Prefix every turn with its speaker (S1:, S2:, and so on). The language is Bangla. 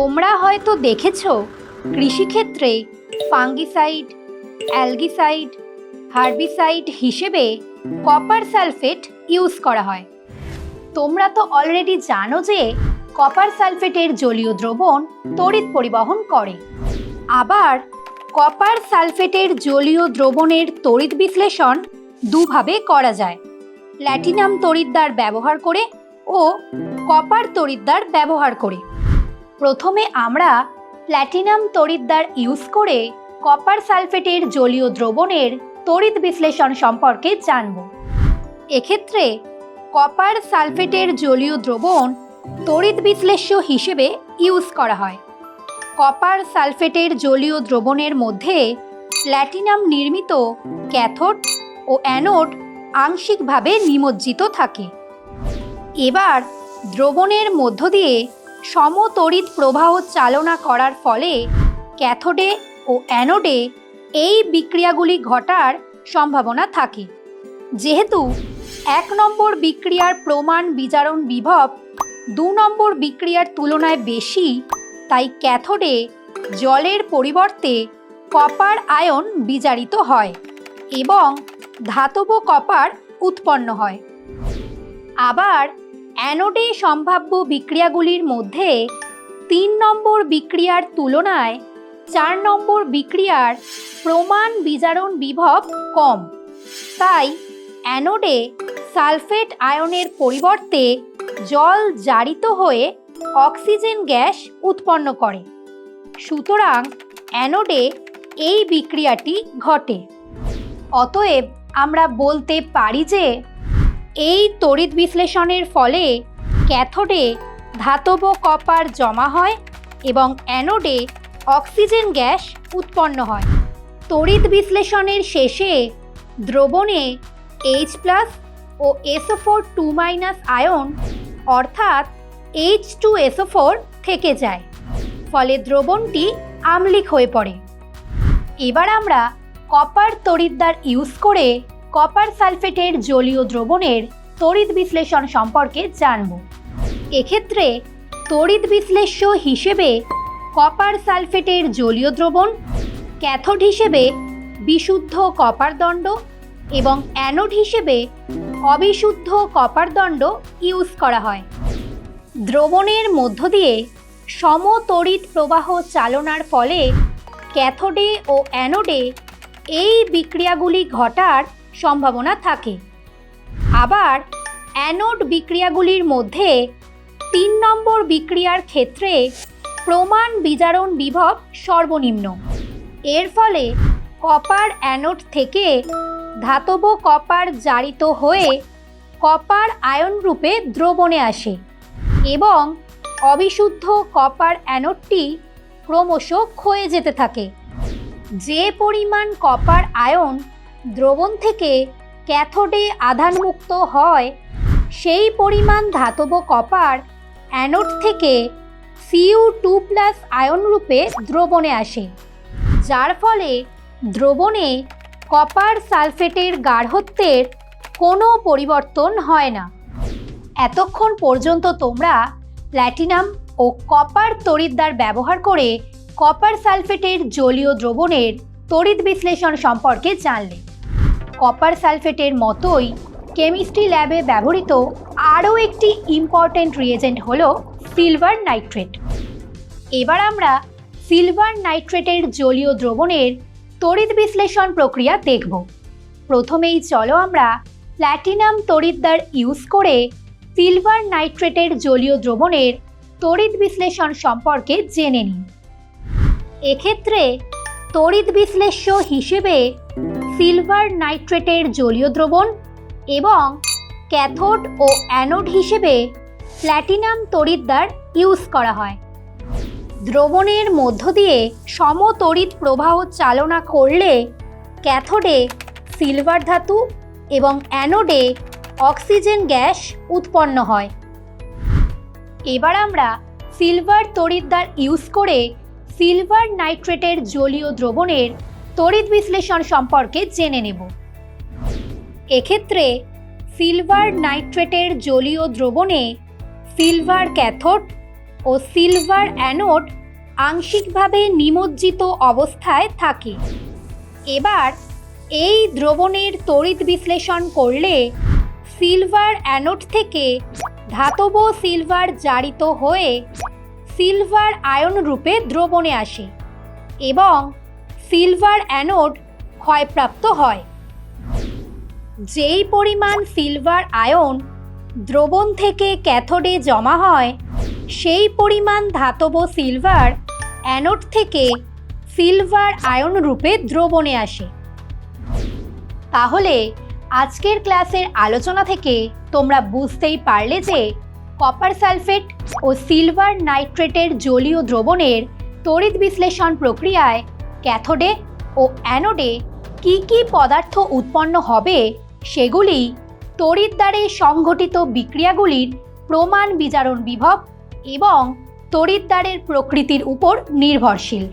S1: তোমরা হয়তো দেখেছো কৃষিক্ষেত্রে ফাঙ্গিসাইড, অ্যালগিসাইড, হার্বিসাইড হিসেবে কপার সালফেট ইউজ করা হয়। তোমরা তো অলরেডি জানো যে কপার সালফেটের জলীয় দ্রবণ তড়িৎ পরিবহন করে। আবার কপার সালফেটের জলীয় দ্রবণের তড়িৎ বিশ্লেষণ দুভাবে করা যায়, প্ল্যাটিনাম তড়িৎদ্বার ব্যবহার করে ও কপার তড়িৎদ্বার ব্যবহার করে। প্রথমে আমরা প্ল্যাটিনাম তড়িৎদ্বার ইউজ করে কপার সালফেটের জলীয় দ্রবণের তড়িৎ বিশ্লেষণ সম্পর্কে জানব। এক্ষেত্রে কপার সালফেটের জলীয় দ্রবণ তড়িৎ বিশ্লেষ্য হিসেবে ইউজ করা হয়। কপার সালফেটের জলীয় দ্রবণের মধ্যে প্ল্যাটিনাম নির্মিত ক্যাথোড ও অ্যানোড আংশিকভাবে নিমজ্জিত থাকে। এবার দ্রবণের মধ্য দিয়ে সমতড়িৎ প্রবাহ চালনা করার ফলে ক্যাথোডে ও অ্যানোডে এই বিক্রিয়াগুলি ঘটার সম্ভাবনা থাকে। যেহেতু 1 নম্বর বিক্রিয়ার প্রমাণ বিজারণ বিভব 2 নম্বর বিক্রিয়ার তুলনায় বেশি, তাই ক্যাথোডে জলের পরিবর্তে কপার আয়ন বিজারিত হয় এবং ধাতব কপার উৎপন্ন হয়। আবার অ্যানোডে সম্ভাব্য বিক্রিয়াগুলির মধ্যে 3 নম্বর বিক্রিয়ার তুলনায় 4 নম্বর বিক্রিয়ার প্রমাণ বিজারণ বিভব কম, তাই অ্যানোডে সালফেট আয়নের পরিবর্তে জল জারিত হয়ে অক্সিজেন গ্যাস উৎপন্ন করে। সুতরাং অ্যানোডে এই বিক্রিয়াটি ঘটে। অতএব আমরা বলতে পারি যে এই তড়িৎ বিশ্লেষণের ফলে ক্যাথোডে ধাতব কপার জমা হয় এবং অ্যানোডে অক্সিজেন গ্যাস উৎপন্ন হয়। তড়িৎ বিশ্লেষণের শেষে দ্রবণে H+ ও SO4 2- আয়ন অর্থাৎ H2SO4 থেকে যায়, ফলে দ্রবণটি আম্লিক হয়ে পড়ে। এবার আমরা কপার তড়িৎদ্বার ইউজ করে কপার সালফেটের জলীয় দ্রবণের তড়িৎ বিশ্লেষণ সম্পর্কে জানব। এক্ষেত্রে তড়িৎ বিশ্লেষ্য হিসেবে কপার সালফেটের জলীয় দ্রবণ, ক্যাথোড হিসেবে বিশুদ্ধ কপার দণ্ড এবং অ্যানোড হিসেবে অবিশুদ্ধ কপার দণ্ড ইউজ করা হয়। দ্রবণের মধ্য দিয়ে সমতড়িৎ প্রবাহ চালনার ফলে ক্যাথোডে ও অ্যানোডে এই বিক্রিয়াগুলি ঘটার সম্ভাবনা থাকে। আবার অ্যানোড বিক্রিয়াগুলির মধ্যে 3 নম্বর বিক্রিয়ার ক্ষেত্রে প্রমাণ বিজারণ বিভব সর্বনিম্ন। এর ফলে কপার অ্যানোড থেকে ধাতব কপার জারিত হয়ে কপার আয়ন রূপে দ্রবণে আসে এবং অবিশুদ্ধ কপার অ্যানোডটি ক্রমশ ক্ষয়ে যেতে থাকে। যে পরিমাণ কপার আয়ন দ্রবণ থেকে ক্যাথোডে আধানমুক্ত হয়, সেই পরিমাণ ধাতব কপার অ্যানোড থেকে Cu2+ আয়ন রূপে দ্রবণে আসে, যার ফলে দ্রবণে কপার সালফেটের গাঢ়ত্বের কোনো পরিবর্তন হয় না। এতক্ষণ পর্যন্ত তোমরা প্ল্যাটিনাম ও কপার তড়িৎদ্বার ব্যবহার করে কপার সালফেটের জলীয় দ্রবণের তড়িৎ বিশ্লেষণ সম্পর্কে জানলে। কপার সালফেটের মতোই কেমিস্ট্রি ল্যাবে ব্যবহৃত আরও একটি ইম্পর্ট্যান্ট রিয়েজেন্ট হলো সিলভার নাইট্রেট। এবার আমরা সিলভার নাইট্রেটের জলীয় দ্রবণের তড়িৎ বিশ্লেষণ প্রক্রিয়া দেখব। প্রথমেই চলো আমরা প্ল্যাটিনাম তড়িৎদ্বার ইউজ করে সিলভার নাইট্রেটের জলীয় দ্রবণের তড়িৎ বিশ্লেষণ সম্পর্কে জেনে নিই। এক্ষেত্রে তড়িৎ বিশ্লেষ্য হিসেবে সিলভার নাইট্রেটের জলীয় দ্রবণ এবং ক্যাথোড ও অ্যানোড হিসেবে প্ল্যাটিনাম তড়িৎদ্বার ইউজ করা হয়। দ্রবণের মধ্য দিয়ে সমতড়িৎ প্রবাহ চালনা করলে ক্যাথোডে সিলভার ধাতু এবং অ্যানোডে অক্সিজেন গ্যাস উৎপন্ন হয়। এবার আমরা সিলভার তড়িৎদ্বার ইউজ করে সিলভার নাইট্রেটের জলীয় দ্রবণের তড়িৎ বিশ্লেষণ সম্পর্কে জেনে নেব। এক্ষেত্রে সিলভার নাইট্রেটের জলীয় দ্রবণে সিলভার ক্যাথোড ও সিলভার অ্যানোড আংশিকভাবে নিমজ্জিত অবস্থায় থাকে। এবার এই দ্রবণের তড়িৎ বিশ্লেষণ করলে সিলভার অ্যানোড থেকে ধাতব সিলভার জারিত হয়ে সিলভার আয়ন রূপে দ্রবণে আসে এবং সিলভার অ্যানোড ক্ষয়প্রাপ্ত হয়। যেই পরিমাণ সিলভার আয়ন দ্রবণ থেকে ক্যাথোডে জমা হয় সেই পরিমাণ ধাতব সিলভার অ্যানোড থেকে সিলভার আয়ন রূপে দ্রবণে আসে। তাহলে আজকের ক্লাসের আলোচনা থেকে তোমরা বুঝতেই পারলে যে কপার সালফেট ও সিলভার নাইট্রেটের জলীয় দ্রবণের তড়িৎ বিশ্লেষণ প্রক্রিয়ায় ক্যাথোডে ও অ্যানোডে কী কী পদার্থ উৎপন্ন হবে সেগুলি তড়িৎদ্বারে সংঘটিত বিক্রিয়াগুলির প্রমাণ বিজারণ বিভব এবং তড়িৎদ্বারের প্রকৃতির উপর নির্ভরশীল।